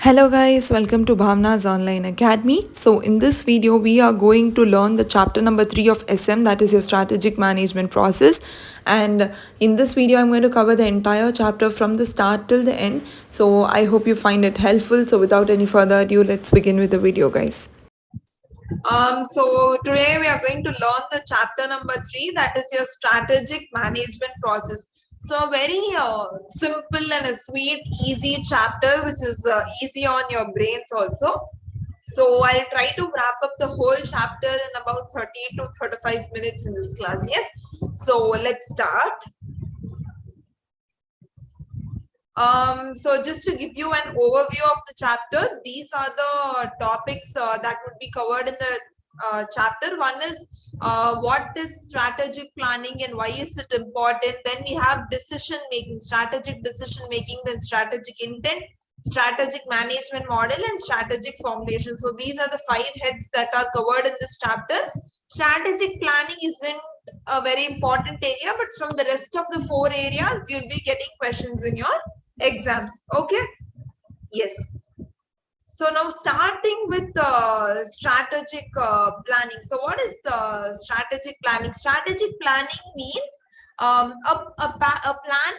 Hello guys, welcome to Bhavna's Online Academy. So in this video, we are going to learn the chapter number 3 of SM, that is your strategic management process. And in this video, I'm going to cover the entire chapter from the start till the end. So I hope you find it helpful. So without any further ado, let's begin with the video guys. So today we are going to learn the chapter number 3, that is your strategic management process. So very simple and a sweet, easy chapter, which is easy on your brains also. So I'll try to wrap up the whole chapter in about 30 to 35 minutes in this class. Yes. So let's start. So just to give you an overview of the chapter, these are the topics that would be covered in the chapter. One is what is strategic planning and why is it important. Then we have decision making, strategic decision making, then strategic intent, strategic management model, and strategic formulation. So these are the 5 heads that are covered in this chapter. Strategic planning isn't a very important area, but from the rest of the 4 areas, you'll be getting questions in your exams. Okay. Yes. So now starting with strategic planning. So what is strategic planning? Strategic planning means a plan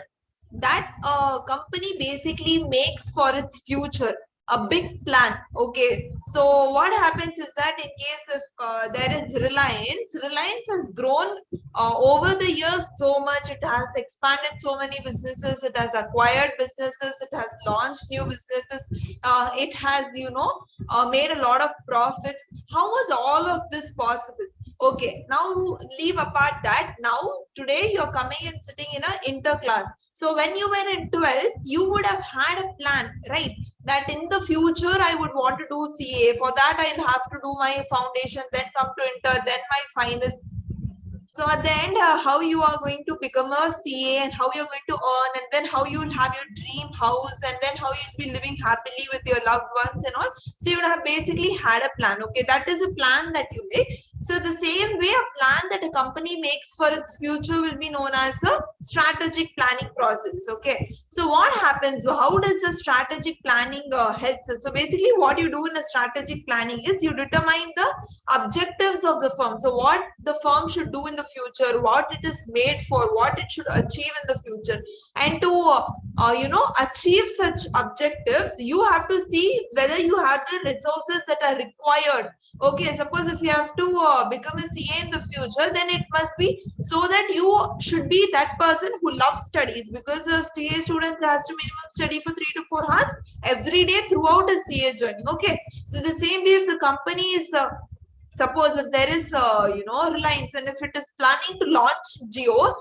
that a company basically makes for its future, a big plan. Okay, so what happens is that in case if there is Reliance has grown over the years so much. It has expanded so many businesses, it has acquired businesses, it has launched new businesses, it has made a lot of profits. How was all of this possible? Okay, now leave apart that. Now today you're coming and sitting in a inter class. So when you were in 12th, you would have had a plan, right? That in the future I would want to do CA. For that I'll have to do my foundation, then come to inter, then my final. So at the end, how you are going to become a CA and how you're going to earn, and then how you'll have your dream house, and then how you'll be living happily with your loved ones and all. So you would have basically had a plan. Okay, that is a plan that you make. So the same way, a plan that a company makes for its future will be known as a strategic planning process. Okay, so what happens? How does the strategic planning helps us? So basically, what you do in a strategic planning is you determine the objectives of the firm. So what the firm should do in the future, what it is made for, what it should achieve in the future. And to achieve such objectives, you have to see whether you have the resources that are required. Okay, suppose if you have to become a CA in the future, then it must be so that you should be that person who loves studies, because a CA student has to minimum study for 3 to 4 hours every day throughout a CA journey. Okay, so the same way, if the company is suppose if there is Reliance, and if it is planning to launch Geo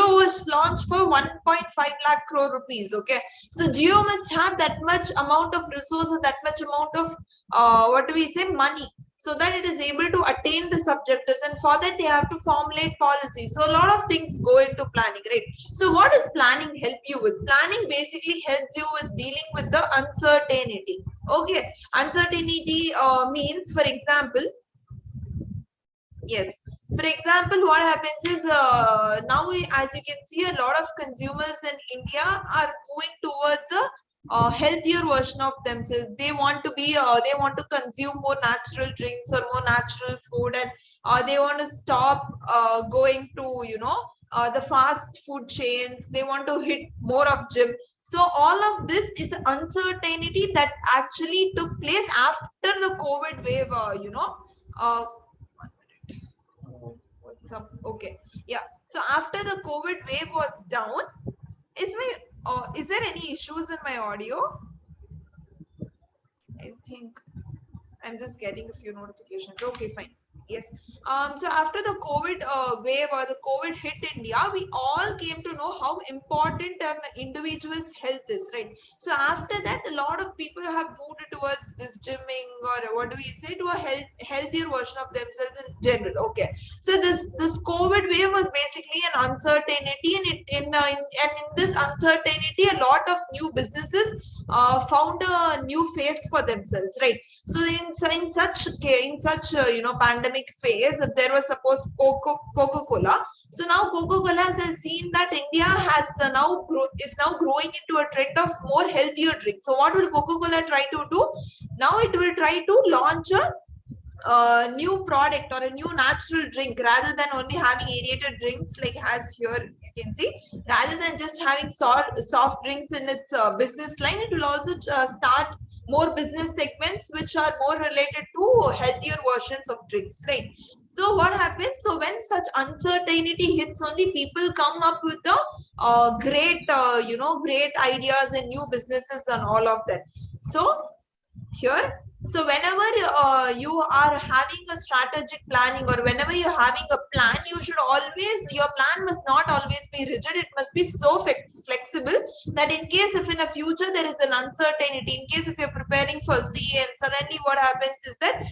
was launched for 1.5 lakh crore rupees. Okay, so Geo must have that much amount of resources, that much amount of what do we say, money, so that it is able to attain the objectives, and for that they have to formulate policies. So a lot of things go into planning, right? So what does planning help you with? Planning basically helps you with dealing with the uncertainty. Okay, uncertainty means, for example, yes. For example, what happens is now, as you can see, a lot of consumers in India are moving towards a healthier version of themselves. They want to be, they want to consume more natural drinks or more natural food, and they want to stop going to, the fast food chains. They want to hit more of gym. So all of this is uncertainty that actually took place after the COVID wave. Uh, what's up? Okay, yeah. So after the COVID wave was down, is there any issues in my audio? I think I'm just getting a few notifications. Okay, fine. Yes. So after the COVID wave or the COVID hit India, we all came to know how important an individual's health is, right? So after that, a lot of people have moved towards this gymming, or what do we say, to a healthier version of themselves in general. Okay. So this COVID wave was basically an uncertainty, and and in this uncertainty, a lot of new businesses found a new face for themselves, right? So in such pandemic phase, if there was suppose Coca-Cola, so now Coca-Cola has seen that India has is now growing into a trend of more healthier drinks. So what will Coca-Cola try to do? Now it will try to launch a new product or a new natural drink, rather than only having aerated drinks like as here you can see. Rather than just having soft drinks in its business line, it will also start more business segments which are more related to healthier versions of drinks, right? So what happens? So when such uncertainty hits, only people come up with the great ideas and new businesses and all of that. So here, so whenever you are having a strategic planning, or whenever you're having a plan, you should always, your plan must not always be rigid. It must be so flexible that in case if in a future there is an uncertainty, in case if you're preparing for CA and suddenly what happens is that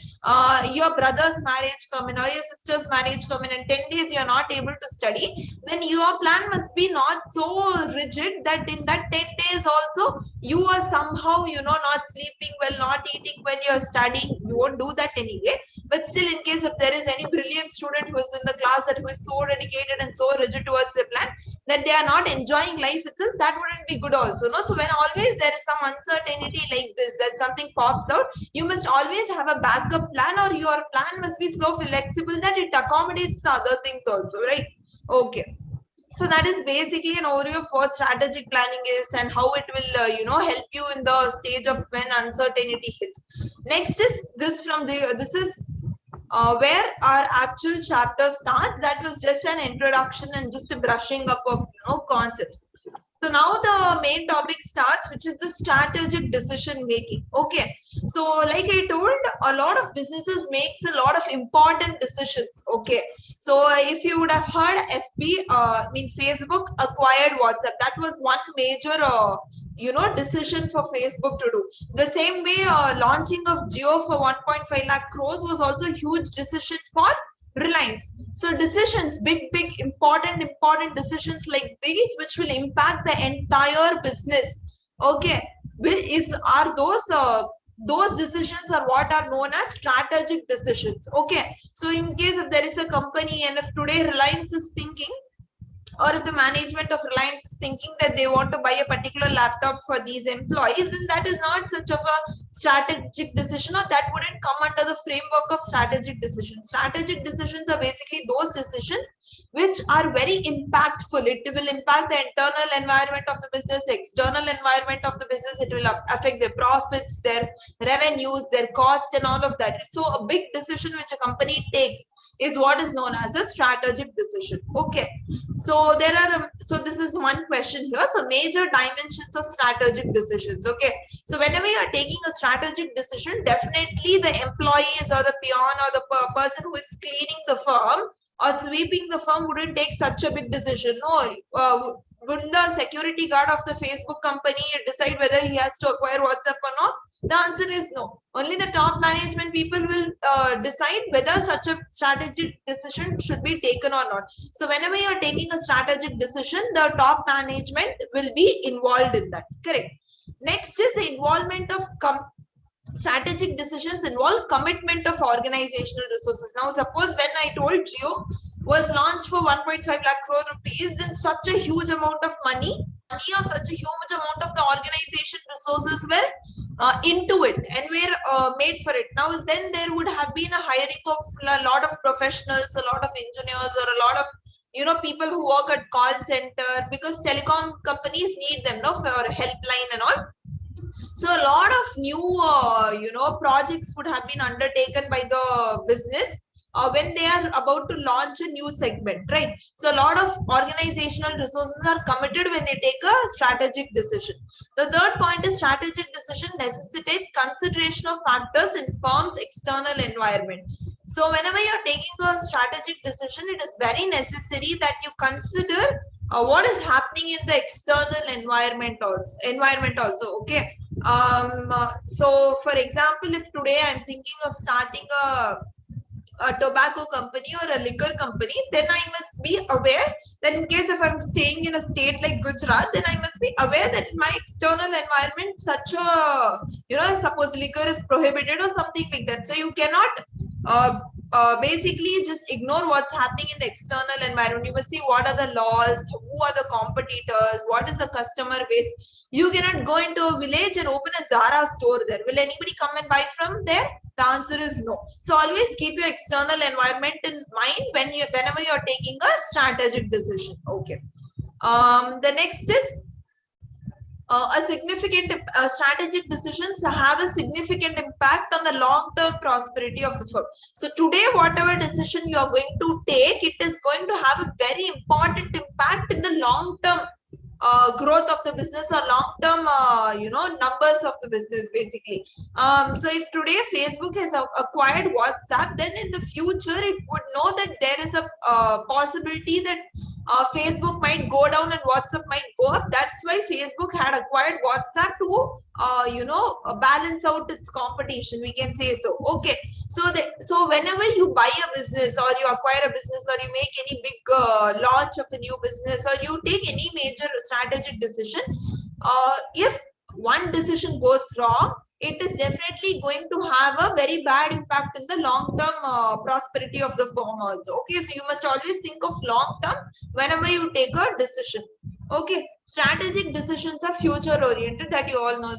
your brother's marriage come in or your sister's marriage come in and 10 days you're not able to study, then your plan must be not so rigid that in that 10 days also you are somehow not sleeping well, not eating when you're studying. You won't do that anyway. But still, in case if there is any brilliant student who is in the class that who is so dedicated and so rigid towards the plan that they are not enjoying life itself, that wouldn't be good also. No, so when always there is some uncertainty like this, that something pops out, you must always have a backup plan, or your plan must be so flexible that it accommodates the other things also, right? Okay. So that is basically an overview of what strategic planning is and how it will help you in the stage of when uncertainty hits. Next is this this is where our actual chapter starts. That was just an introduction and just a brushing up of concepts. So now the main topic starts, which is the strategic decision making. Okay. So like I told, a lot of businesses makes a lot of important decisions. Okay. So if you would have heard Facebook acquired WhatsApp. That was one major decision for Facebook to do. The same way launching of Jio for 1.5 lakh crores was also a huge decision for Reliance. So decisions, big important decisions like these, which will impact the entire business. Okay, are those decisions are what are known as strategic decisions. Okay, so in case if there is a company and if today Reliance is thinking, or if the management of Reliance is thinking that they want to buy a particular laptop for these employees, then that is not such of a strategic decision, or that wouldn't come under the framework of strategic decisions. Strategic decisions are basically those decisions which are very impactful. It will impact the internal environment of the business, the external environment of the business. It will affect their profits, their revenues, their cost, and all of that. So a big decision which a company takes is what is known as a strategic decision. Okay, so this is one question here. So major dimensions of strategic decisions. Okay, so whenever you are taking a strategic decision, definitely the employees or the peon or the person who is cleaning the firm or sweeping the firm wouldn't take such a big decision. No, wouldn't the security guard of the Facebook company decide whether he has to acquire WhatsApp or not? The answer is no. Only the top management people will decide whether such a strategic decision should be taken or not. So whenever you are taking a strategic decision, the top management will be involved in that. Correct. Next is the involvement of strategic decisions involve commitment of organizational resources. Now, suppose when I told Jio was launched for 1.5 lakh crore rupees, then such a huge amount of money or such a huge amount of the organization resources were into it and were made for it. Now, then there would have been a hiring of a lot of professionals, a lot of engineers, or a lot of people who work at call center, because telecom companies need them, no, for helpline and all. So a lot of new projects would have been undertaken by the business when they are about to launch a new segment, right? So a lot of organizational resources are committed when they take a strategic decision. The third point is strategic decision necessitate consideration of factors in firm's external environment. So whenever you're taking a strategic decision, it is very necessary that you consider what is happening in the external environment also. Okay. So for example, if today I'm thinking of starting a a tobacco company or a liquor company, then I must be aware that in case if I'm staying in a state like Gujarat, then I must be aware that in my external environment, such a, suppose liquor is prohibited or something like that. So you cannot basically just ignore what's happening in the external environment. You must see what are the laws, who are the competitors, what is the customer base. You cannot go into a village and open a Zara store there. Will anybody come and buy from there? The answer is no. So always keep your external environment in mind whenever you're taking a strategic decision. Okay. The next is a significant strategic decisions have a significant impact on the long-term prosperity of the firm. So today, whatever decision you are going to take, it is going to have a very important impact in the long-term growth of the business or long-term, numbers of the business basically. So if today Facebook has acquired WhatsApp, then in the future it would know that there is a possibility that Facebook might go down and WhatsApp might go up. That's why Facebook had acquired WhatsApp to, balance out its competition. We can say so. Okay. So whenever you buy a business or you acquire a business or you make any big launch of a new business or you take any major strategic decision, if one decision goes wrong, it is definitely going to have a very bad impact in the long-term prosperity of the firm also. Okay, so you must always think of long-term whenever you take a decision. Okay, strategic decisions are future-oriented, that you all know.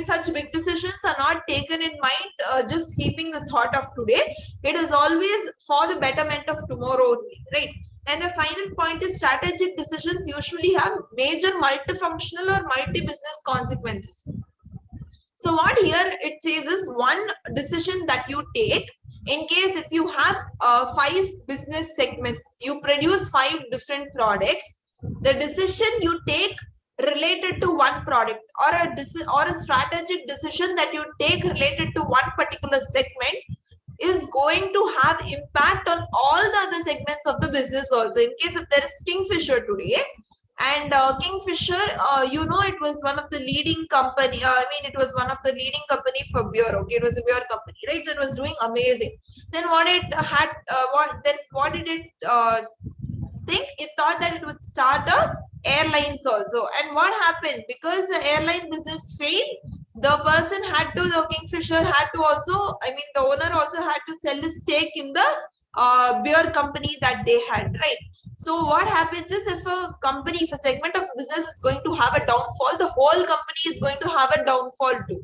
Such big decisions are not taken in mind just keeping the thought of today. It is always for the betterment of tomorrow only, right? And the final point is strategic decisions usually have major multifunctional or multi-business consequences. So what here it says is one decision that you take in case if you have 5 business segments, you produce 5 different products, the decision you take related to one product or a strategic decision that you take related to one particular segment is going to have impact on all the other segments of the business also. In case if there is Kingfisher today, and Kingfisher, it was one of the leading company. It was one of the leading company for beer. Okay, it was a beer company, right? So it was doing amazing. Then what did it think? It thought that it would start a airlines also. And what happened? Because the airline business failed, the Kingfisher had to also, the owner also had to sell his stake in the beer company that they had, right? So what happens is if a segment of business is going to have a downfall, the whole company is going to have a downfall too.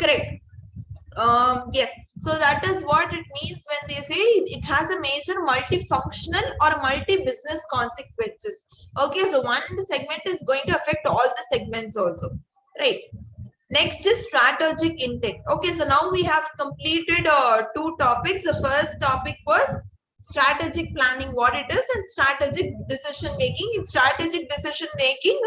Correct. Yes. So that is what it means when they say it has a major multifunctional or multi-business consequences. Okay, so one segment is going to affect all the segments also, right? Next is strategic intent. Okay, so now we have completed 2 topics. The first topic was strategic planning, what it is, and strategic decision making. In strategic decision making,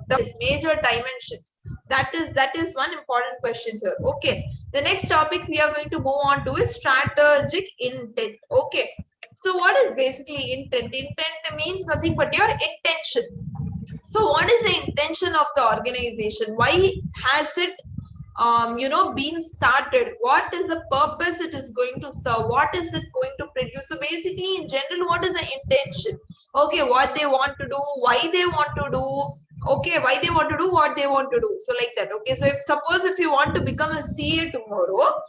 the major dimensions. That is one important question here. Okay, the next topic we are going to move on to is strategic intent. Okay, so what is basically intent? Intent means nothing but your intention. So what is the intention of the organization? Why has it been started? What is the purpose it is going to serve? What is it going to produce? So basically in general, what is the intention? Okay, what they want to do, why they want to do, okay, why they want to do what they want to do. So like that. Okay, so suppose if you want to become a CA tomorrow,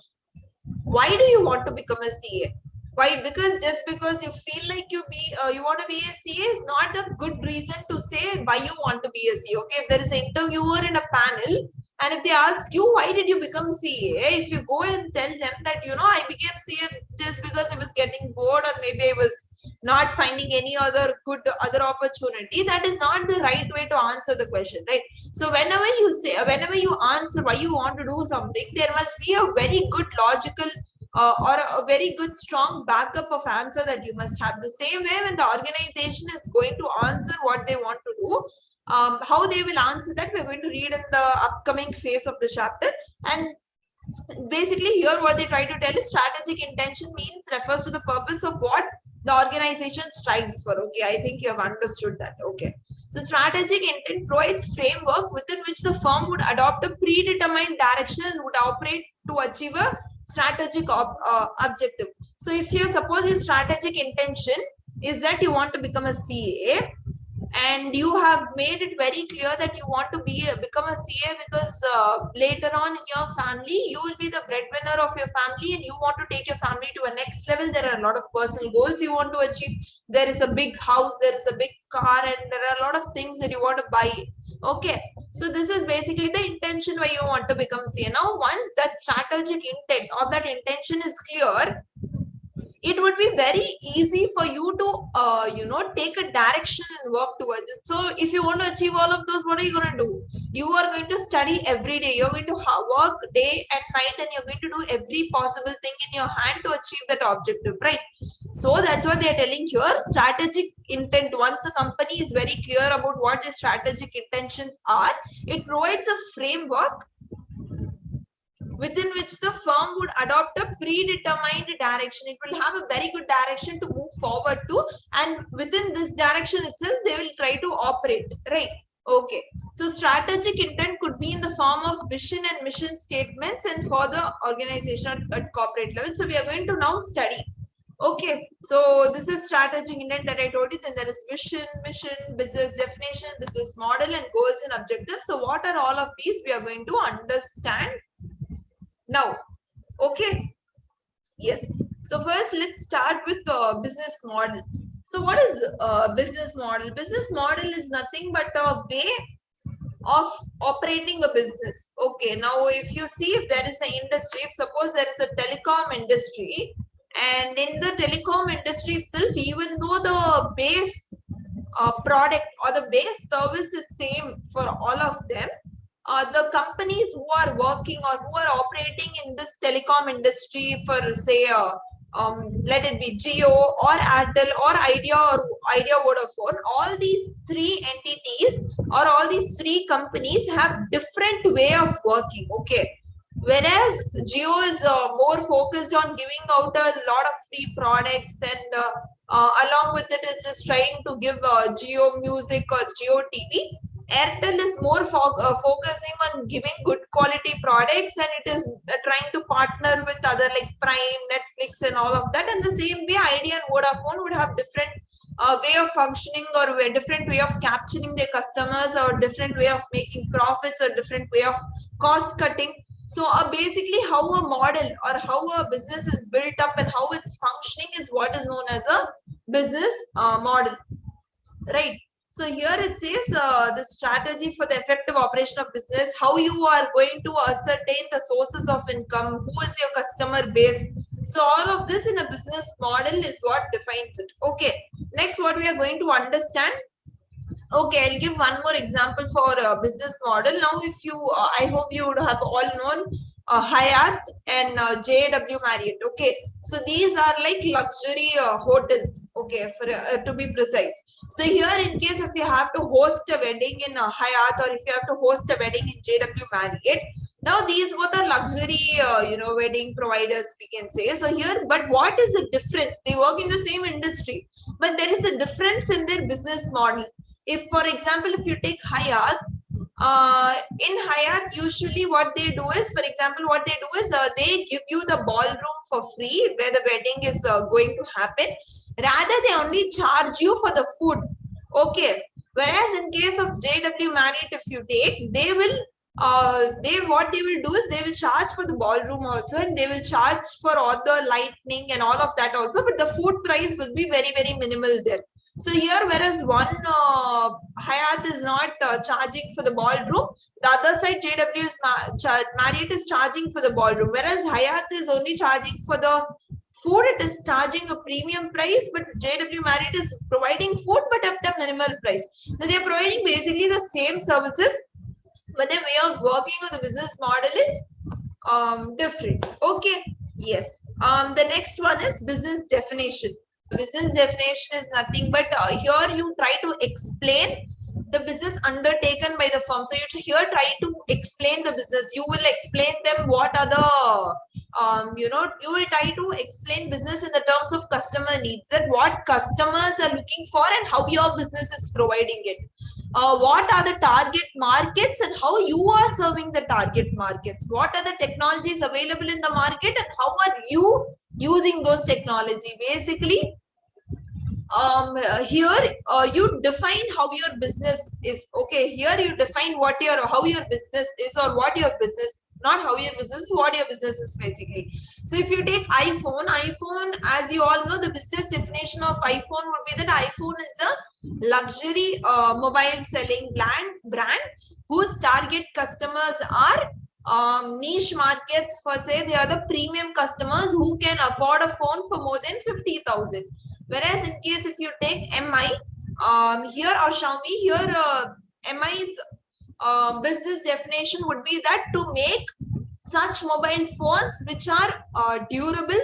why do you want to become a CA? Why? Because just because you feel like you want to be a CA is not a good reason to say why you want to be a CA. Okay, if there is an interviewer in a panel and if they ask you why did you become CA, if you go and tell them that I became CA just because I was getting bored or maybe I was not finding any other opportunity, that is not the right way to answer the question, right? So whenever you answer why you want to do something, there must be a very good logical or a very good strong backup of answer that you must have. The same way when the organization is going to answer what they want to do, how they will answer that we're going to read in the upcoming phase of the chapter. And basically here what they try to tell is strategic intention refers to the purpose of what the organization strives for. Okay, I think you have understood that. Okay, so strategic intent provides framework within which the firm would adopt a predetermined direction and would operate to achieve a strategic objective. So if you suppose your strategic intention is that you want to become a CA, and you have made it very clear that you want to become a CA because later on in your family you will be the breadwinner of your family, and you want to take your family to a next level. There are a lot of personal goals you want to achieve. There is a big house, there is a big car, and there are a lot of things that you want to buy. Okay, so this is basically the intention why you want to become CA. Now once that strategic intent or that intention is clear, it would be very easy for you to take a direction and work towards it. So if you want to achieve all of those, what are you going to do? You are going to study every day. You're going to work day and night, and you're going to do every possible thing in your hand to achieve that objective, right? So that's what they're telling here. Strategic intent, once a company is very clear about what the strategic intentions are, it provides a framework within which the firm would adopt a predetermined direction. It will have a very good direction to move forward to, and within this direction itself they will try to operate, right? Okay, so strategic intent could be in the form of vision and mission statements and for the organization at corporate level. So we are going to now study. Okay, so this is strategic intent that I told you. Then there is vision, mission, business definition, business model, and goals and objectives. So what are all of these? We are going to understand now. Okay, yes. So first let's start with business model. So what is business model? Business model is nothing but a way of operating a business. Okay, now if you see, if there is an industry, if suppose there is a telecom industry, and in the telecom industry itself, even though the base product or the base service is same for all of them, the companies who are working or who are operating in this telecom industry, for say let it be Jio or Airtel or Idea Vodafone, all these three entities or all these three companies have different way of working. Okay, whereas Jio is more focused on giving out a lot of free products, and along with it is just trying to give Jio Music or Jio TV. Airtel is more focusing on giving good quality products, and it is trying to partner with other like Prime, Netflix, and all of that. And the same way, Idea and Vodafone would have different way of functioning, or a different way of capturing their customers, or different way of making profits, or different way of cost cutting. So basically how a model or how a business is built up and how it's functioning is what is known as a business model, right? So here it says the strategy for the effective operation of business, how you are going to ascertain the sources of income, who is your customer base. So all of this in a business model is what defines it. Okay, next what we are going to understand. Okay, I'll give one more example for a business model. Now, if you, I hope you would have all known Hyatt and JW Marriott. Okay, so these are like luxury hotels. Okay, for to be precise. So here, in case if you have to host a wedding in Hyatt, or if you have to host a wedding in JW Marriott, now these were the luxury, wedding providers, we can say. So here, but what is the difference? They work in the same industry, but there is a difference in their business model. If, for example, if you take Hyatt, in Hyatt, usually what they do is, for example, what they do is they give you the ballroom for free where the wedding is going to happen. Rather, they only charge you for the food. Okay. Whereas in case of JW Marriott, if you take, they will what they will do is they will charge for the ballroom also, and they will charge for all the lightning and all of that also, but the food price will be very, very minimal there. So here, whereas one Hyatt is not charging for the ballroom, the other side JW is Marriott is charging for the ballroom, whereas Hyatt is only charging for the food. It is charging a premium price, but JW Marriott is providing food but at a minimal price. So they are providing basically the same services, but the way of working on the business model is different. Okay, yes. The next one is business definition. Business definition is nothing but here you try to explain the business undertaken by the firm. So you here try to explain the business. You will explain them what are the you will try to explain business in the terms of customer needs, that what customers are looking for and how your business is providing it. What are the target markets and how you are serving the target markets? What are the technologies available in the market and how are you using those technology. Basically, here you define how your business is. Okay, here you define what your how your business is, or what your business, not how your business, what your business is basically. So if you take iPhone, as you all know, the business definition of iPhone would be that iPhone is a luxury mobile selling brand whose target customers are niche markets. For say, they are the premium customers who can afford a phone for more than 50,000. Whereas in case if you take MI here, or Xiaomi here, MI's business definition would be that to make such mobile phones which are durable,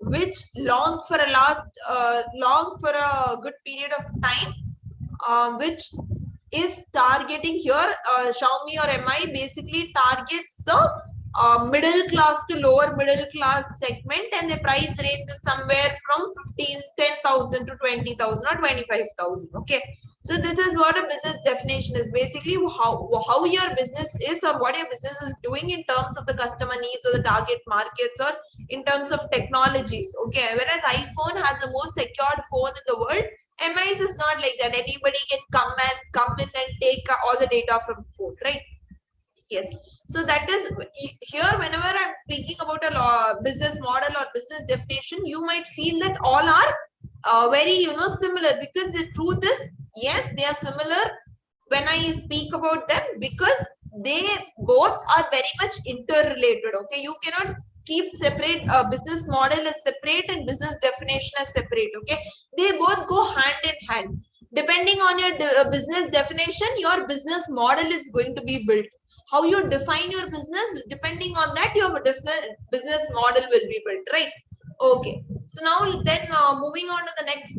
which long for a good period of time, which is targeting here, Xiaomi or MI basically targets the middle class to lower middle class segment, and the price range is somewhere from 10,000 to 20,000 or 25,000. Okay, so this is what a business definition is. Basically, how your business is, or what your business is doing in terms of the customer needs or the target markets, or in terms of technologies. Okay, whereas iPhone has the most secured phone in the world, MIS is not like that. Anybody can come in and take all the data from the phone, right? Yes. So that is here. Whenever I'm speaking about a business model or business definition, you might feel that all are very similar, because the truth is, yes, they are similar when I speak about them, because they both are very much interrelated. Okay, you cannot keep separate business model as separate and business definition as separate. Okay, they both go hand in hand. Depending on your business definition, your business model is going to be built. How you define your business, depending on that, your different business model will be built, right? Okay, so now then moving on to the next,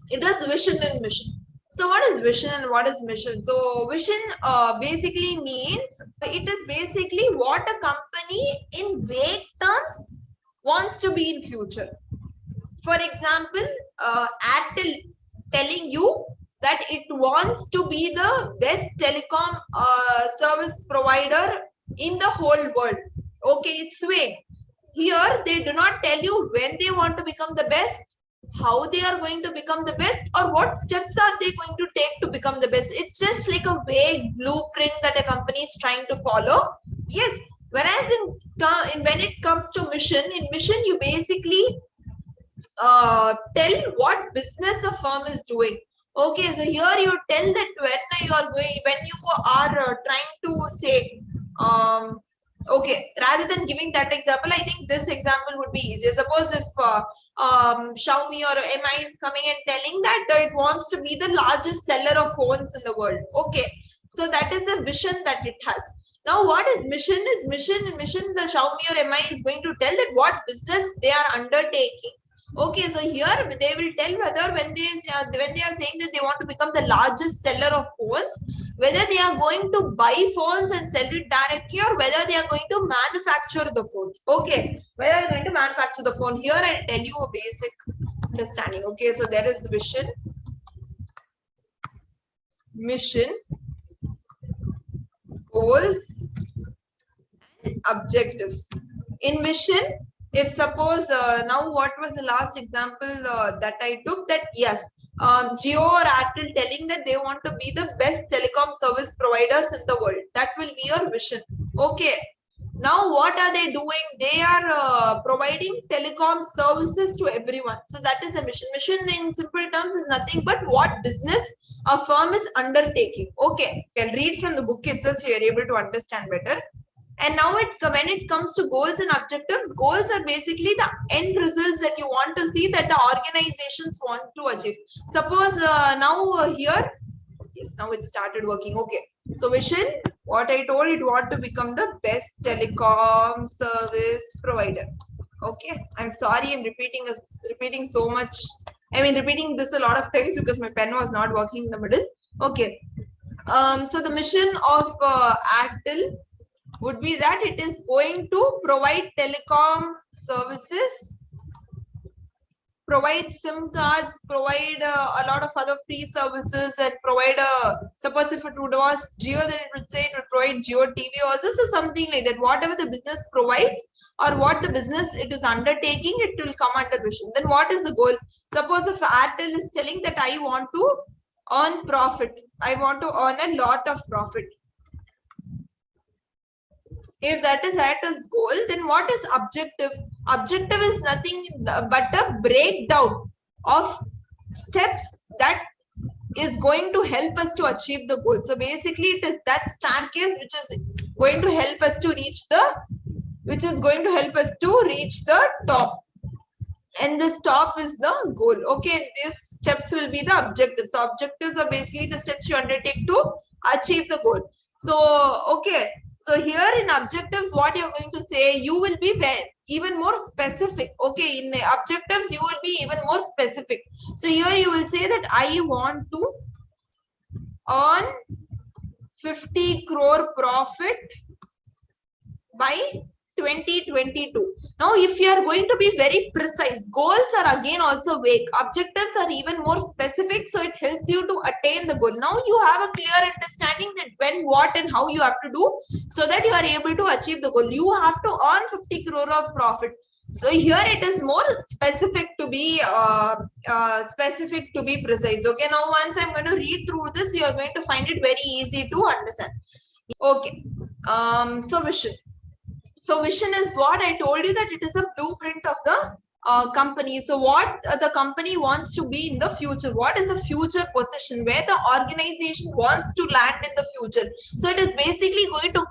it is vision and mission. So what is vision and what is mission? So vision basically means, it is basically what a company in vague terms wants to be in future. For example, Airtel telling you that it wants to be the best telecom service provider in the whole world. Okay, it's vague. Here they do not tell you when they want to become the best, how they are going to become the best, or what steps are they going to take to become the best. It's just like a vague blueprint that a company is trying to follow. Yes. Whereas in when it comes to mission, in mission you basically tell what business the firm is doing. Okay, so here you tell that when you are trying to say, okay, rather than giving that example, I think this example would be easier. Suppose if Xiaomi or MI is coming and telling that it wants to be the largest seller of phones in the world. Okay, so that is the vision that it has. Now, what is mission? Is mission the Xiaomi or MI is going to tell that what business they are undertaking. Okay, so here they will tell whether when they are saying that they want to become the largest seller of phones, whether they are going to buy phones and sell it directly, or whether they are going to manufacture the phones. Okay, whether they are going to manufacture the phone. Here I'll tell you a basic understanding. Okay, so there is vision, mission, goals, and objectives. In mission, if suppose now what was the last example that I took, that yes, Jio or Airtel telling that they want to be the best telecom service providers in the world. That will be your vision. Okay. Now what are they doing? They are providing telecom services to everyone. So that is the mission. Mission in simple terms is nothing but what business a firm is undertaking. Okay. You can read from the book itself so you are able to understand better. And now when it comes to goals and objectives, goals are basically the end results that you want to see, that the organizations want to achieve. Suppose here, yes, now it started working. Okay. So vision, what I told, it want to become the best telecom service provider. Okay. I'm sorry, I'm repeating so much. I mean, repeating this a lot of times because my pen was not working in the middle. Okay. So the mission of Airtel would be that it is going to provide telecom services, provide SIM cards, provide a lot of other free services, and provide suppose if it was Jio, then it would say it would provide Jio TV, or this is something like that. Whatever the business provides, or what the business it is undertaking, it will come under vision. Then what is the goal? Suppose if Airtel is telling that I want to earn profit, I want to earn a lot of profit. If that is Airtel's goal, then what is objective? Objective is nothing but a breakdown of steps that is going to help us to achieve the goal. So basically it is that staircase which is going to help us to reach the top, and this top is the goal. Okay, these steps will be the objectives. So objectives are basically the steps you undertake to achieve the goal. So okay, so here in objectives, what you're going to say, you will be even more specific. Okay, in the objectives, you will be even more specific. So here you will say that I want to earn 50 crore profit by 2022. Now, if you are going to be very precise, goals are again also vague. Objectives are even more specific, so it helps you to attain the goal. Now, you have a clear understanding that when, what, and how you have to do so that you are able to achieve the goal. You have to earn 50 crore of profit. So here it is more specific to be precise. Okay, now once I'm going to read through this, you are going to find it very easy to understand. Okay, so vision. So vision is what I told you, that it is a blueprint of the company. So what the company wants to be in the future, what is the future position, where the organization wants to land in the future. So it is basically going to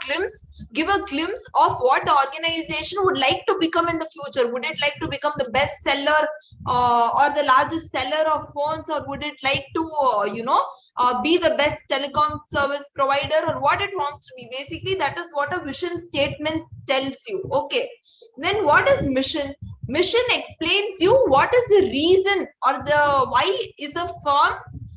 give a glimpse of what the organization would like to become in the future. Would it like to become the best seller or the largest seller of phones, or would it like to be the best telecom service provider, or what it wants to be? Basically, that is what a vision statement tells you. Okay, then what is mission? Mission explains you what is the reason or the why is a firm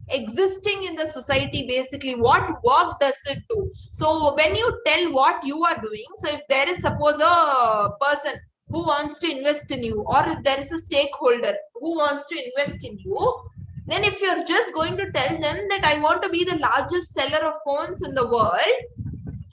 existing in the society. Basically, what work does it do? So when you tell what you are doing, so if there is suppose a person who wants to invest in you, or if there is a stakeholder who wants to invest in you, then if you're just going to tell them that I want to be the largest seller of phones in the world,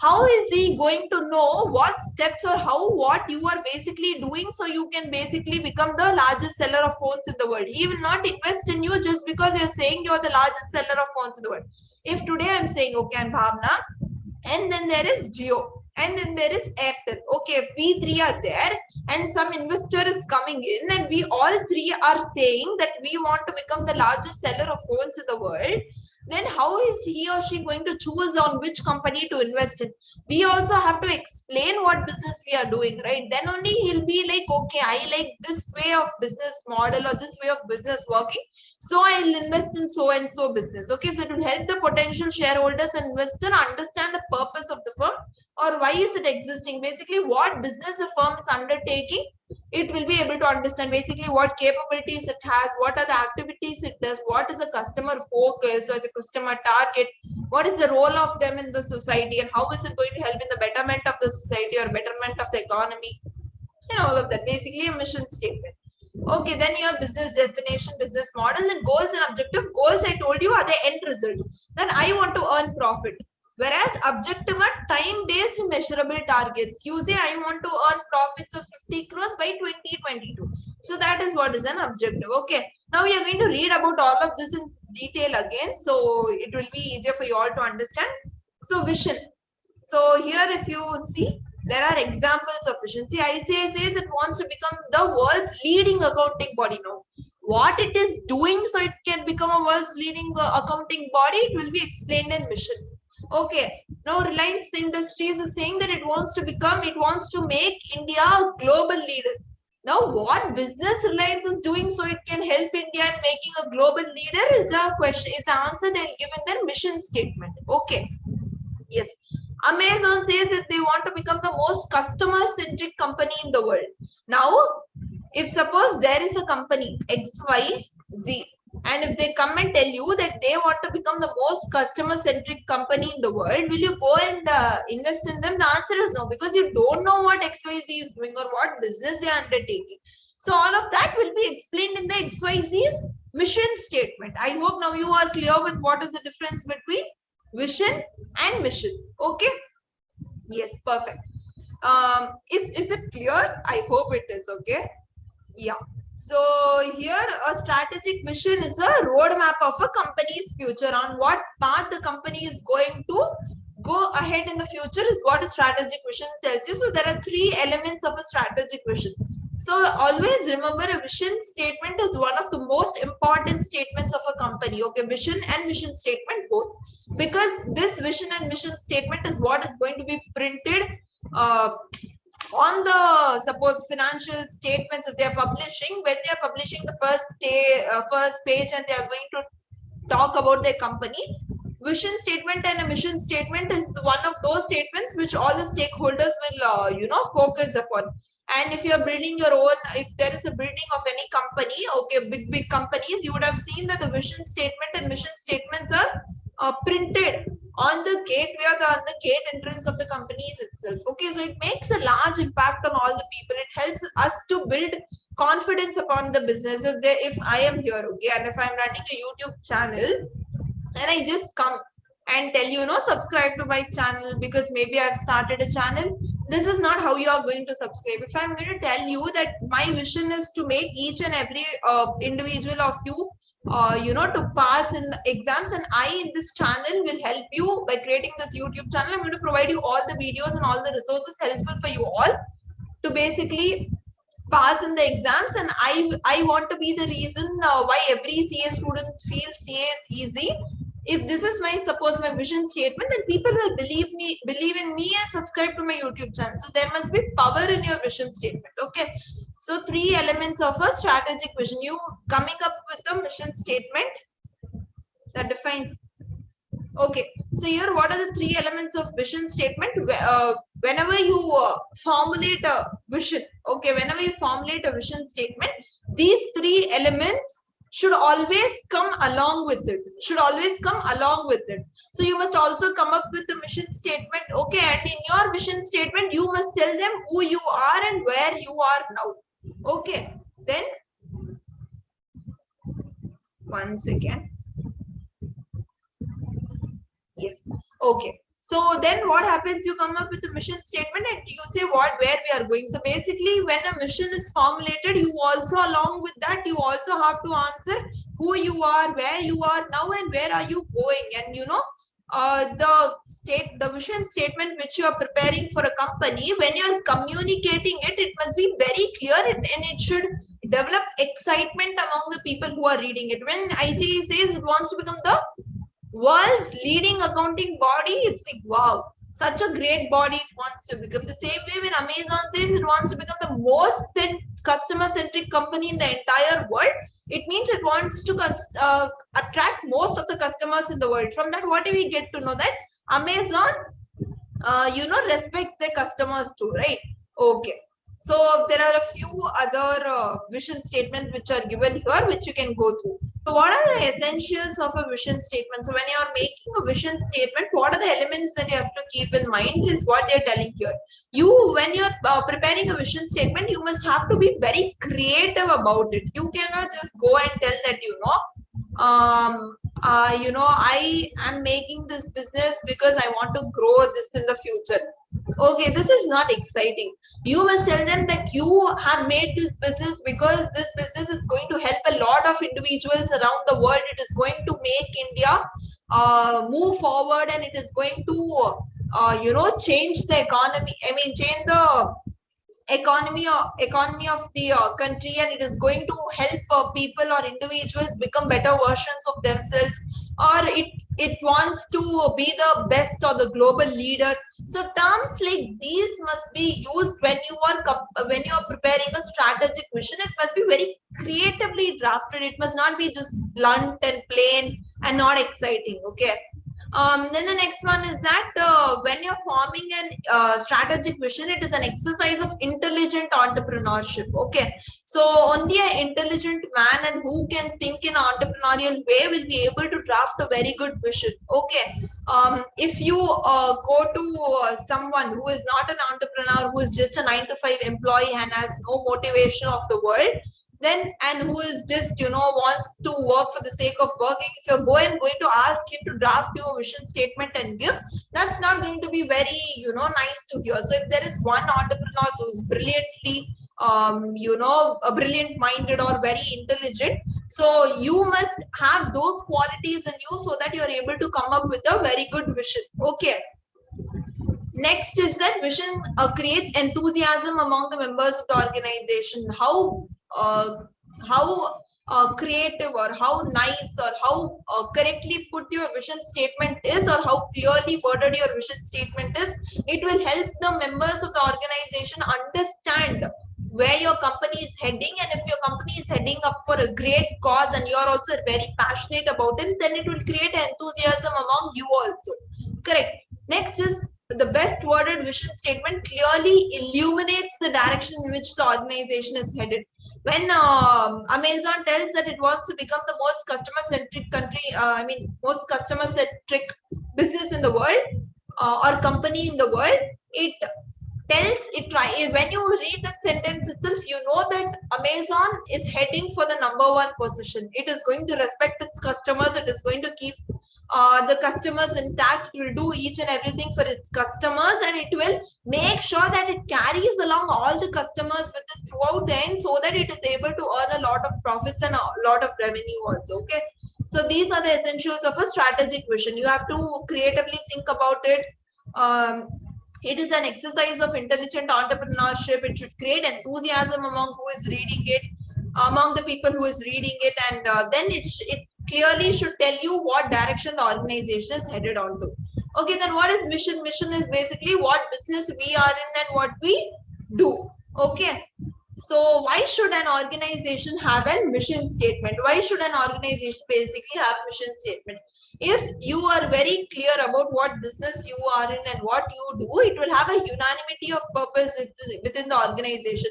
how is he going to know what steps or what you are basically doing so you can basically become the largest seller of phones in the world? He will not invest in you just because you're saying you're the largest seller of phones in the world. If today I'm saying, okay, I'm Bhavna, and then there is Jio, and then there is Airtel. Okay, if we three are there and some investor is coming in, and we all three are saying that we want to become the largest seller of phones in the world, then how is he or she going to choose on which company to invest in? We also have to explain what business we are doing, right? Then only he'll be like, okay, I like this way of business model or this way of business working, so I'll invest in so and so business. Okay, so it will help the potential shareholders and investor understand the purpose of the firm, or why is it existing. Basically, what business a firm is undertaking, it will be able to understand basically what capabilities it has, what are the activities it does, what is the customer focus or the customer target, what is the role of them in the society, and how is it going to help in the betterment of the society or betterment of the economy, and all of that. Basically a mission statement. Okay, then you have business definition, business model, and goals and objective. Goals, I told you, are the end result. Then I want to earn profit. Whereas objective are time-based measurable targets. You say I want to earn profits of 50 crores by 2022. So that is what is an objective. Okay. Now we are going to read about all of this in detail again. So it will be easier for you all to understand. So vision. So here if you see, there are examples of vision. See, ICICI says it wants to become the world's leading accounting body now. What it is doing so it can become a world's leading accounting body, it will be explained in mission. Okay, now Reliance Industries is saying that it wants to make India a global leader. Now, what business Reliance is doing so it can help India in making a global leader is a question, is the answer they'll give in their mission statement. Okay, yes. Amazon says that they want to become the most customer-centric company in the world. Now, if suppose there is a company XYZ, and if they come and tell you that they want to become the most customer-centric company in the world, will you go and invest in them? The answer is no, because you don't know what XYZ is doing or what business they are undertaking. So all of that will be explained in the XYZ's mission statement. I hope now you are clear with what is the difference between vision and mission. Okay. Yes, perfect. Is it clear? I hope it is. Okay. Yeah. So here a strategic vision is a roadmap of a company's future. On what path the company is going to go ahead in the future is what a strategic vision tells you. So there are three elements of a strategic vision. So always remember, a vision statement is one of the most important statements of a company. Okay, vision and mission statement both, because this vision and mission statement is what is going to be printed on the, suppose, financial statements. If they are publishing, when they are publishing the first page and they are going to talk about their company, vision statement and a mission statement is one of those statements which all the stakeholders will focus upon. And if you are building your own, if there is a building of any company, okay, big companies, you would have seen that the vision statement and mission statements are printed on the gateway or on the gate entrance of the companies itself. Okay, so it makes a large impact on all the people. It helps us to build confidence upon the business. If I am here, okay, and if I'm running a YouTube channel and I just come and tell you, subscribe to my channel because maybe I've started a channel, this is not how you are going to subscribe. If I'm going to tell you that my vision is to make each and every individual of you to pass in the exams, and I in this channel will help you by creating this YouTube channel. I'm going to provide you all the videos and all the resources helpful for you all to basically pass in the exams, and I want to be the reason why every CA student feels CA is easy. If this is my, suppose, my vision statement, then people will believe in me and subscribe to my YouTube channel. So there must be power in your vision statement. Okay. So three elements of a strategic vision. You coming up with a mission statement that defines. Okay. So here, what are the three elements of vision statement? Whenever you formulate a vision, okay, whenever you formulate a vision statement, these three elements should always come along with it. So you must also come up with the mission statement. Okay, and in your vision statement, you must tell them who you are and where you are now. Okay, then once again. Yes. Okay. So then what happens? You come up with a mission statement and you say where we are going. So basically, when a mission is formulated, you also, along with that, you also have to answer who you are, where you are now, and where are you going. And the vision statement which you are preparing for a company, when you are communicating it, it must be very clear, and it should develop excitement among the people who are reading it. When ICAI says it wants to become the world's leading accounting body, it's like, wow, such a great body it wants to become. The same way when Amazon says it wants to become the most customer-centric company in the entire world, it means it wants to attract most of the customers in the world. From that, what do we get to know? That Amazon, respects their customers too, right? Okay. So there are a few other vision statements which are given here, which you can go through. So what are the essentials of a vision statement? So when you are making a vision statement, what are the elements that you have to keep in mind is what they're telling here. When you're preparing a vision statement, you must have to be very creative about it. You cannot just go and tell that, I am making this business because I want to grow this in the future. Okay, this is not exciting. You must tell them that you have made this business because this business is going to help a lot of individuals around the world. It is going to make India move forward, and it is going to change the economy. Change the economy of the country, and it is going to help people or individuals become better versions of themselves, or it wants to be the best or the global leader. So terms like these must be used when you are preparing a strategic vision. It must be very creatively drafted. It must not be just blunt and plain and not exciting. Okay. Then the next one is that when you're forming an strategic vision, it is an exercise of intelligent entrepreneurship. Okay, so only an intelligent man and who can think in an entrepreneurial way will be able to draft a very good vision. Okay, if you go to someone who is not an entrepreneur, who is just a 9-to-5 employee and has no motivation of the world, then, and who is just, wants to work for the sake of working, if you're going to ask him to draft you a vision statement and give, that's not going to be very, nice to hear. So if there is one entrepreneur who is brilliantly, brilliant minded or very intelligent, so you must have those qualities in you so that you're able to come up with a very good vision. Okay. Next is that vision creates enthusiasm among the members of the organization. How creative or how nice or how correctly put your vision statement is, or how clearly worded your vision statement is, it will help the members of the organization understand where your company is heading. And if your company is heading up for a great cause and you're also very passionate about it, then it will create enthusiasm among you also. Correct. Next is the best worded vision statement clearly illuminates the direction in which the organization is headed. When Amazon tells that it wants to become the most customer-centric most customer-centric business in the world, or company in the world, it tells when you read that sentence itself, you know that Amazon is heading for the #1 position. It is going to respect its customers. It is going to keep the customers intact. It will do each and everything for its customers, and it will make sure that it carries along all the customers with it throughout the end, so that it is able to earn a lot of profits and a lot of revenue also. Okay, so these are the essentials of a strategic vision. You have to creatively think about it. It is an exercise of intelligent entrepreneurship. It should create enthusiasm among who is reading it, among the people who is reading it, and then it clearly should tell you what direction the organization is headed on to. Okay, then what is mission? Mission is basically what business we are in and what we do. Okay, so why should an organization have a mission statement? Why should an organization basically have mission statement? If you are very clear about what business you are in and what you do, it will have a unanimity of purpose within the organization,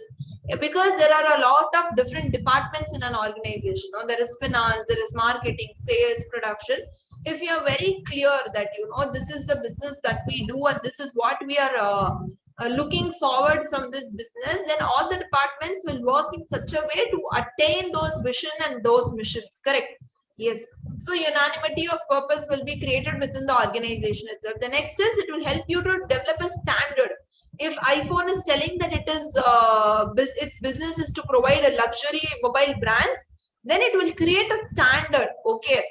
because there are a lot of different departments in an organization. There is finance, there is marketing, sales, production. If you are very clear that this is the business that we do and this is what we are looking forward from this business, then all the departments will work in such a way to attain those vision and those missions. Correct? Yes. So unanimity of purpose will be created within the organization itself. The next is, it will help you to develop a standard. If iPhone is telling that its business is to provide a luxury mobile brands, then it will create a standard. Okay,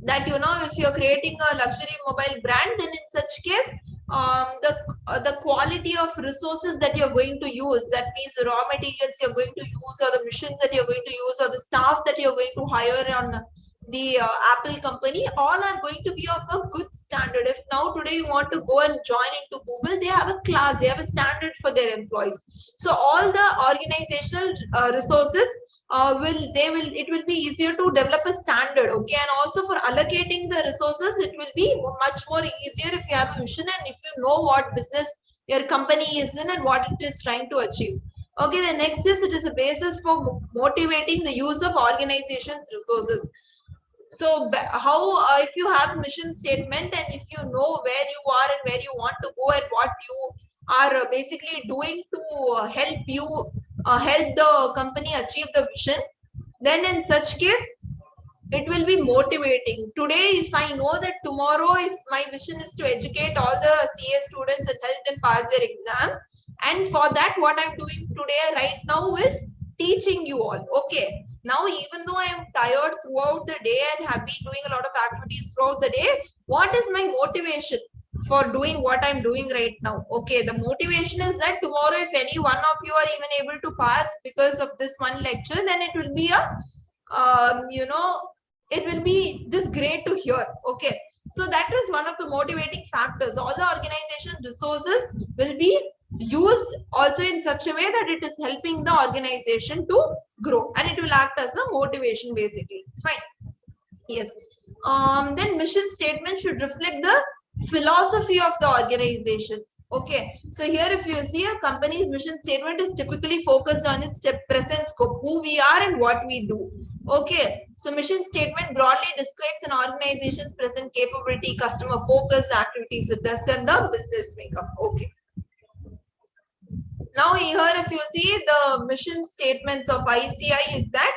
that if you're creating a luxury mobile brand, then in such case, the quality of resources that you're going to use, that means the raw materials you're going to use, or the machines that you're going to use, or the staff that you're going to hire on the Apple company, all are going to be of a good standard. If now today you want to go and join into Google, they have a class, they have a standard for their employees. So all the organizational resources it will be easier to develop a standard. Okay, and also for allocating the resources, it will be much more easier if you have a vision and if you know what business your company is in and what it is trying to achieve. Okay, the next is, it is a basis for motivating the use of organization's resources. So how if you have mission statement and if you know where you are and where you want to go and what you are basically doing to help the company achieve the vision, then in such case it will be motivating. Today, if I know that tomorrow, if my vision is to educate all the CA students and help them pass their exam, and for that, what I'm doing today right now is teaching you all. Okay, now even though I am tired throughout the day and have been doing a lot of activities throughout the day, what is my motivation for doing what I'm doing right now? Okay, the motivation is that tomorrow, if any one of you are even able to pass because of this one lecture, then it will be it will be just great to hear. Okay, so that is one of the motivating factors. All the organization resources will be used also in such a way that it is helping the organization to grow, and it will act as a motivation basically. Fine. Yes. Then mission statement should reflect the philosophy of the organization. Okay, so here if you see, a company's mission statement is typically focused on its present scope, who we are and what we do. Okay, so mission statement broadly describes an organization's present capability, customer focus, activities it does, and the business makeup. Okay. Now here, if you see the mission statements of ICI is that,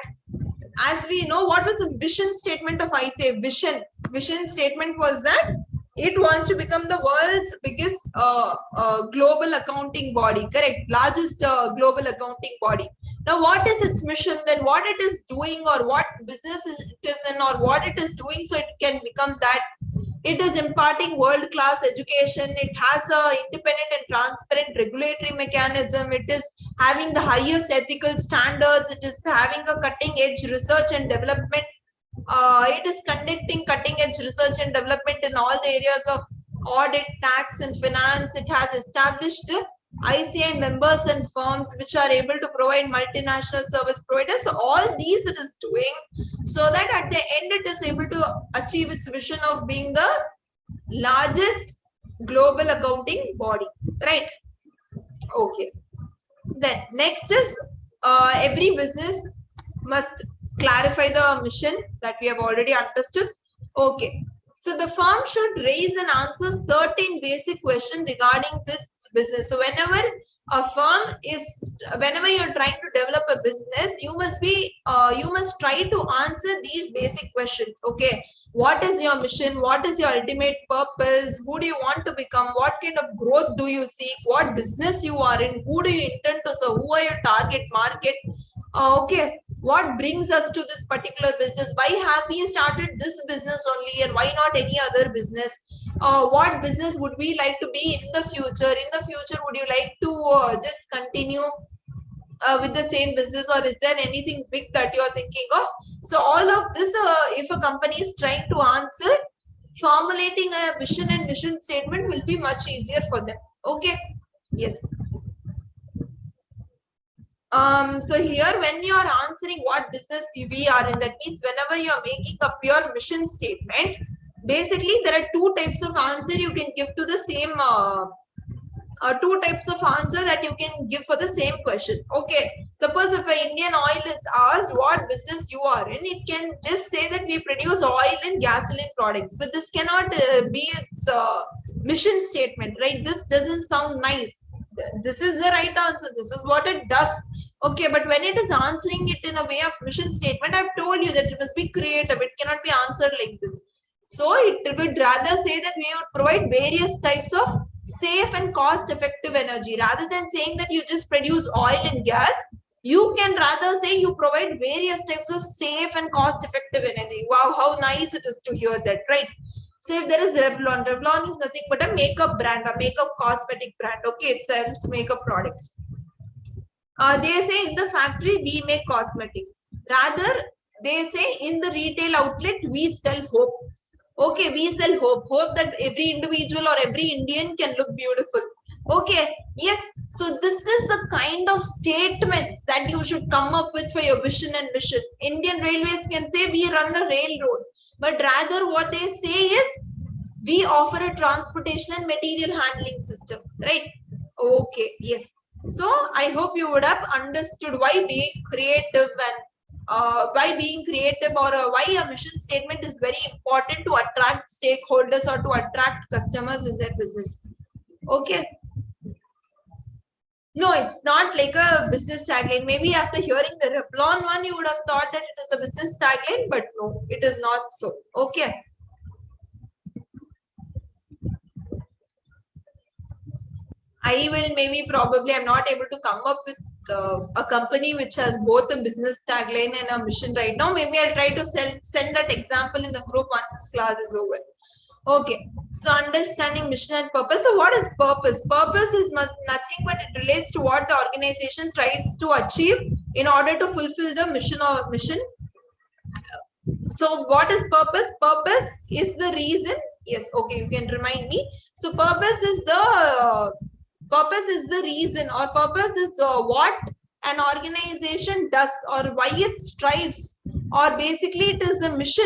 as we know, what was the vision statement of ICI? Vision statement was that it wants to become the world's biggest global accounting body, correct? Largest global accounting body. Now, what is its mission? Then what it is doing, or what business it is in, or what it is doing, so it can become that. It is imparting world-class education. It has a independent and transparent regulatory mechanism. It is having the highest ethical standards. It is having a cutting-edge research and development. It is conducting cutting-edge research and development in all the areas of audit, tax, and finance. It has established ICI members and firms which are able to provide multinational service providers. So all these it is doing so that at the end it is able to achieve its vision of being the largest global accounting body, right? Okay. Then next is every business must clarify the mission that we have already understood. Okay. So the firm should raise and answer certain basic questions regarding this business. So whenever you're trying to develop a business, you must try to answer these basic questions. Okay. What is your mission? What is your ultimate purpose? Who do you want to become? What kind of growth do you seek? What business you are in? Who do you intend to serve? Who are your target market? Okay, what brings us to this particular business? Why have we started this business only, and why not any other business? What business would we like to be in the future? In the future, would you like to just continue with the same business, or is there anything big that you are thinking of? So all of this, if a company is trying to answer, formulating a vision and mission statement will be much easier for them. Okay, yes. So here, when you are answering what business we are in, that means whenever you are making up your mission statement, basically there are two types of answer you can give to the same two types of answer that you can give for the same question. Okay, suppose if an Indian Oil is asked what business you are in, it can just say that we produce oil and gasoline products, but this cannot be its mission statement, right? This doesn't sound nice. This is the right answer. This is what it does. Okay, but when it is answering it in a way of mission statement, I've told you that it must be creative. It cannot be answered like this. So it would rather say that we would provide various types of safe and cost-effective energy. Rather than saying that you just produce oil and gas, you can rather say you provide various types of safe and cost-effective energy. Wow, how nice it is to hear that, right? So if there is Revlon, Revlon is nothing but a makeup brand, a makeup cosmetic brand. Okay, it sells makeup products. They say in the factory we make cosmetics. Rather, they say in the retail outlet we sell hope. Okay, we sell hope. Hope that every individual or every Indian can look beautiful. Okay, yes. So this is the kind of statements that you should come up with for your vision and mission. Indian Railways can say we run a railroad, but rather what they say is we offer a transportation and material handling system, right? Okay, yes. So I hope you would have understood why being creative and why being creative or why a mission statement is very important to attract stakeholders or to attract customers in their business. Okay. No, it's not like a business tagline. Maybe after hearing the Revlon one, you would have thought that it is a business tagline, but no, it is not so. Okay. I will probably, I'm not able to come up with a company which has both a business tagline and a mission right now. Maybe I'll try to send that example in the group once this class is over. Okay, so understanding mission and purpose. So what is purpose? Purpose is nothing but it relates to what the organization tries to achieve in order to fulfill the mission or mission. So what is purpose? Purpose is the reason. Yes, okay, you can remind me. So purpose is the reason, or purpose is what an organization does or why it strives, or basically it is the mission,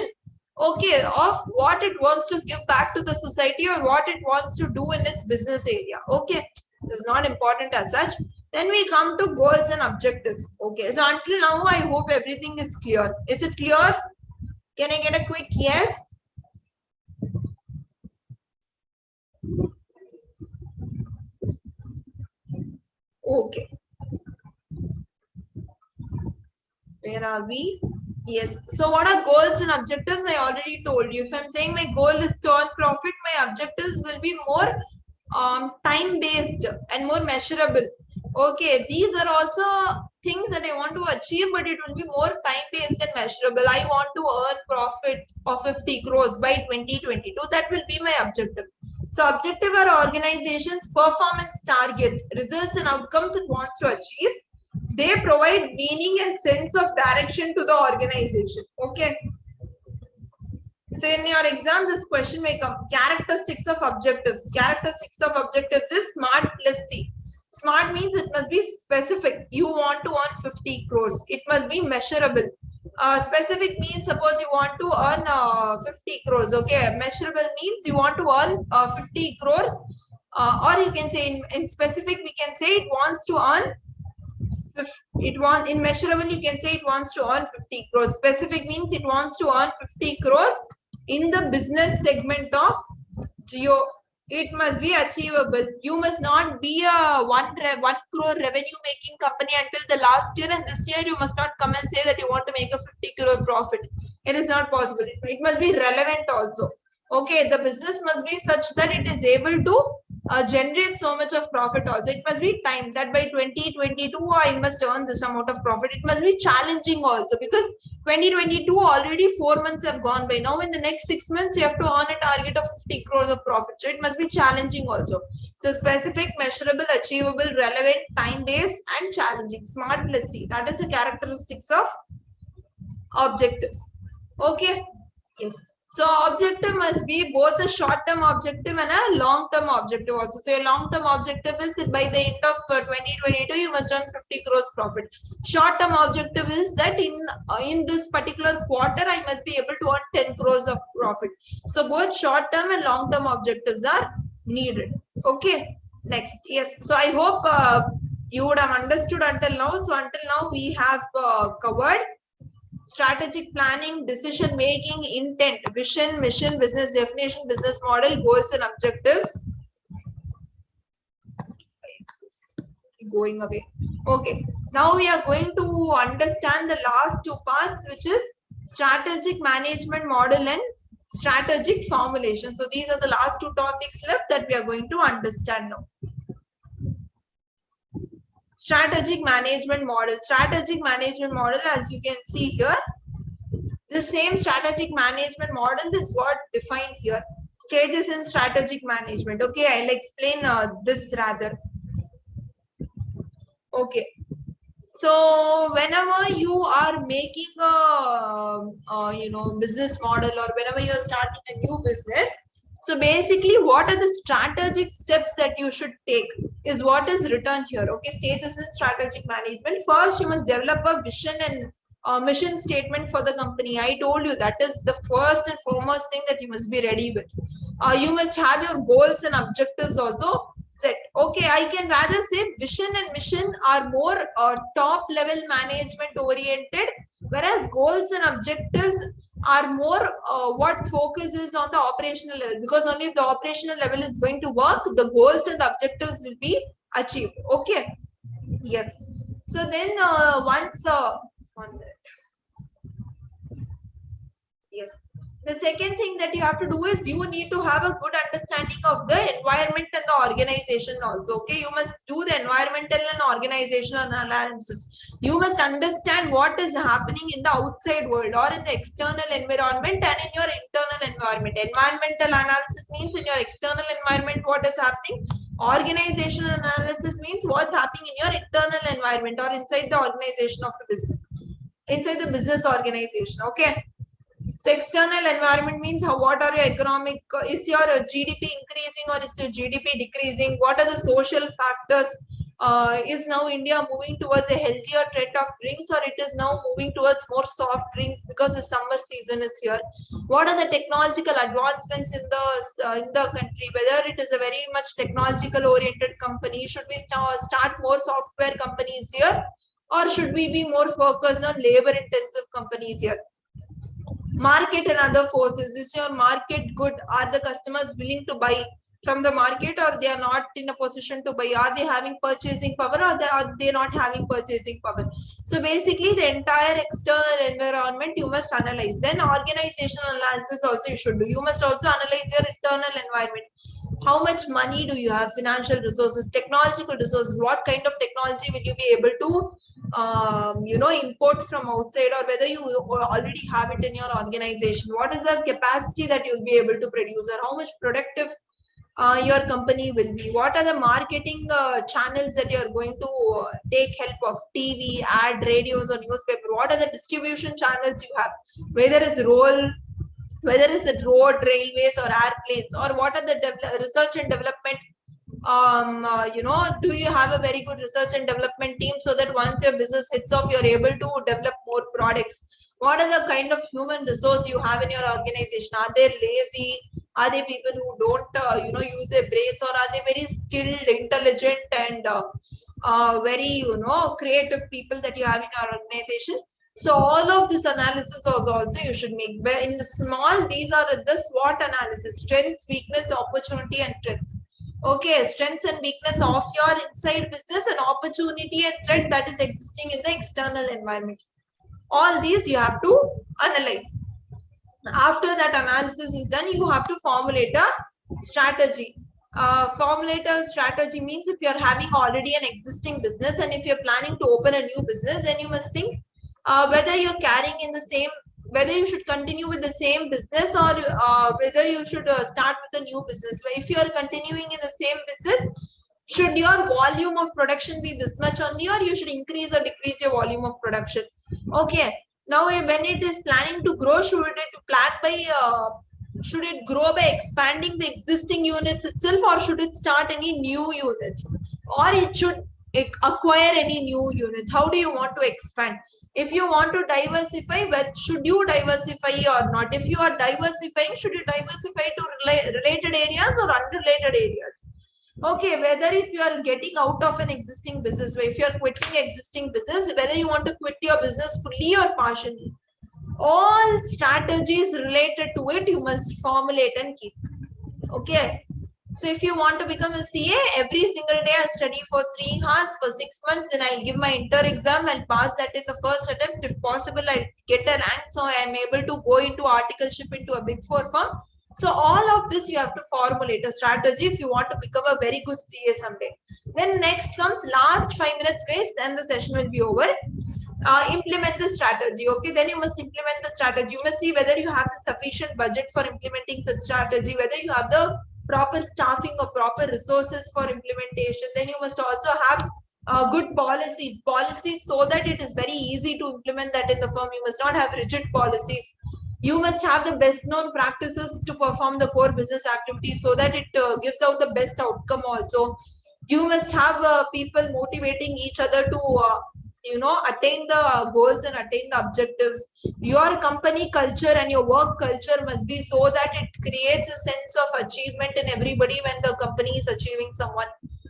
okay, of what it wants to give back to the society or what it wants to do in its business area. Okay, this is not important as such. Then we come to goals and objectives. Okay, so until now I hope everything is clear. Is it clear? Can I get a quick yes? Okay. Where are we? Yes. So what are goals and objectives? I already told you. If I'm saying my goal is to earn profit, my objectives will be more time based and more measurable. Okay, these are also things that I want to achieve, but it will be more time based and measurable. I want to earn profit of 50 crores by 2022. That will be my objective. So objective are organizations performance targets, results and outcomes it wants to achieve. They provide meaning and sense of direction to the organization. Okay. So in your exam, this question may come. Characteristics of objectives. Characteristics of objectives is SMART plus C. SMART means it must be specific. You want to earn 50 crores. It must be measurable. Specific means suppose you want to earn 50 crores. Okay. Measurable means you want to earn 50 crores. Or you can say in specific, we can say it wants to earn it wants in measurable you can say it wants to earn 50 crores. Specific means it wants to earn 50 crores in the business segment of Jio. It must be achievable. You must not be a 1 crore revenue making company until the last year, and this year you must not come and say that you want to make a 50 crore profit. It is not possible. It must be relevant also. Okay, the business must be such that it is able to generate so much of profit also. It must be timed that by 2022 I must earn this amount of profit. It must be challenging also, because 2022 already 4 months have gone by. Now in the next 6 months you have to earn a target of 50 crores of profit. So it must be challenging also. So specific, measurable, achievable, relevant, time based and challenging. SMART plus C. That is the characteristics of objectives. Okay. Yes. So objective must be both a short-term objective and a long-term objective also. So a long-term objective is by the end of 2022, you must earn 50 crores profit. Short-term objective is that in this particular quarter, I must be able to earn 10 crores of profit. So both short-term and long-term objectives are needed. Okay. Next. Yes. So I hope you would have understood until now. So until now, we have covered strategic planning, decision making, intent, vision, mission, business definition, business model, goals and objectives. Going away. Okay. Now we are going to understand the last two parts, which is strategic management model and strategic formulation. So these are the last two topics left that we are going to understand now. Strategic management model. Strategic management model, as you can see here, the same strategic management model is what defined here. Stages in strategic management. Okay, I'll explain this rather. Okay. So whenever you are making a business model, or whenever you're starting a new business, so basically what are the strategic steps that you should take is what is written here. Okay, stages in strategic management. First, you must develop a vision and mission statement for the company. I told you that is the first and foremost thing that you must be ready with. You must have your goals and objectives also set. Okay, I can rather say vision and mission are more top level management oriented, whereas goals and objectives are more what focuses on the operational level, because only if the operational level is going to work, the goals and the objectives will be achieved. Okay. Yes. So then once 1 minute. Yes. The second thing that you have to do is you need to have a good understanding of the environment and the organization also. Okay, you must do the environmental and organizational analysis. You must understand what is happening in the outside world or in the external environment and in your internal environment. Environmental analysis means in your external environment what is happening. Organizational analysis means what's happening in your internal environment or inside the organization of the business, inside the business organization. Okay. So external environment means what are your economic, is your GDP increasing or is your GDP decreasing? What are the social factors? Is now India moving towards a healthier trend of drinks, or it is now moving towards more soft drinks because the summer season is here? What are the technological advancements in the country? Whether it is a very much technological oriented company, should we start more software companies here, or should we be more focused on labor intensive companies here? Market and other forces. Is your market good? Are the customers willing to buy? from the market, or they are not in a position to buy? Are they having purchasing power, or are they not having purchasing power? So basically the entire external environment you must analyze. Then organizational analysis also you should do. You must also analyze your internal environment. How much money do you have, financial resources, technological resources, what kind of technology will you be able to import from outside, or whether you already have it in your organization. What is the capacity that you'll be able to produce, or how much productive your company will be? What are the marketing channels that you're going to take help of? TV, ad, radios, or newspaper? What are the distribution channels you have? Whether it's road, railways, or airplanes, or what are the research and development? Do you have a very good research and development team, so that once your business hits off, you're able to develop more products? What are the kind of human resource you have in your organization? Are they lazy? Are they people who don't use their brains, or are they very skilled, intelligent, and very creative people that you have in your organization? So all of this analysis also you should make. But in the small, these are the SWOT analysis: strengths, weakness, opportunity, and strength. Okay, strengths and weakness of your inside business, and opportunity and threat that is existing in the external environment. All these you have to analyze. After that analysis is done, you have to formulate a strategy. Formulate a strategy means if you're having already an existing business, and if you're planning to open a new business, then you must think whether you're carrying in the same, whether you should continue with the same business, or whether you should start with a new business. If you're continuing in the same business, should your volume of production be this much only, or you should increase or decrease your volume of production? Okay, now when it is planning to grow, should it grow by expanding the existing units itself, or should it start any new units, or it should acquire any new units? How do you want to expand? If you want to diversify, but should you diversify or not? If you are diversifying, should you diversify to related areas or unrelated areas? Okay, whether if you are getting out of an existing business, if you are quitting existing business, whether you want to quit your business fully or partially, all strategies related to it you must formulate and keep. Okay, so if you want to become a CA, every single day I'll study for 3 hours for 6 months, and I'll give my inter exam. I'll pass that in the first attempt. If possible, I'll get a rank, so I'm able to go into articleship into a big 4 firm. So all of this you have to formulate a strategy if you want to become a very good CA someday. Then next comes last 5 minutes, guys, and the session will be over. Implement the strategy. Okay, then you must implement the strategy. You must see whether you have the sufficient budget for implementing the strategy, whether you have the proper staffing or proper resources for implementation. Then you must also have good policies so that it is very easy to implement that in the firm. You must not have rigid policies. You must have the best known practices to perform the core business activities, so that it gives out the best outcome also. You must have people motivating each other to attain the goals and attain the objectives. Your company culture and your work culture must be so that it creates a sense of achievement in everybody when the company is achieving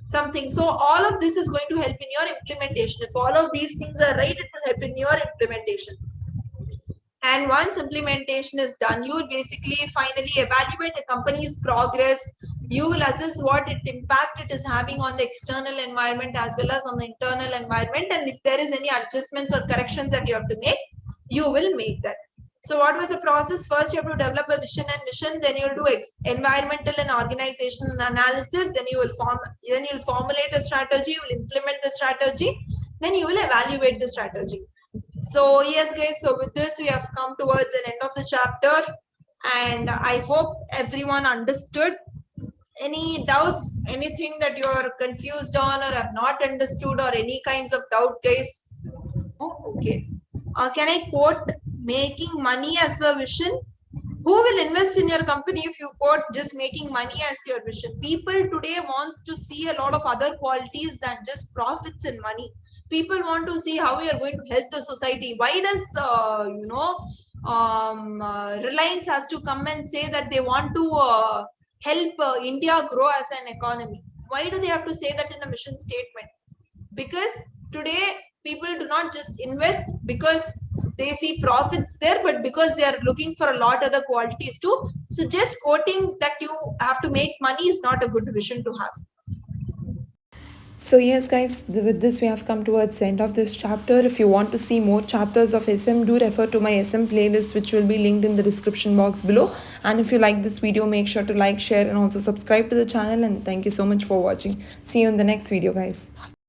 something. So all of this is going to help in your implementation. If all of these things are right, it will help in your implementation. And once implementation is done, you will basically finally evaluate a company's progress. You will assess what impact it is having on the external environment as well as on the internal environment. And if there is any adjustments or corrections that you have to make, you will make that. So what was the process? First, you have to develop a vision and mission. Then you'll do environmental and organizational analysis. Then you'll formulate a strategy. You will implement the strategy. Then you will evaluate the strategy. So yes, guys, so with this we have come towards an end of the chapter, and I hope everyone understood. Any doubts, anything that you are confused on or have not understood, or any kinds of doubt, guys? Oh, okay. Can I quote making money as a vision? Who will invest in your company if you quote just making money as your vision? People today wants to see a lot of other qualities than just profits and money. People want to see how we are going to help the society. Why does Reliance has to come and say that they want to help India grow as an economy? Why do they have to say that in a mission statement? Because today people do not just invest because they see profits there, but because they are looking for a lot other qualities too. So just quoting that you have to make money is not a good vision to have. So yes guys, with this we have come towards the end of this chapter. If you want to see more chapters of SM, do refer to my SM playlist, which will be linked in the description box below. And if you like this video, make sure to like, share and also subscribe to the channel. And thank you so much for watching. See you in the next video guys.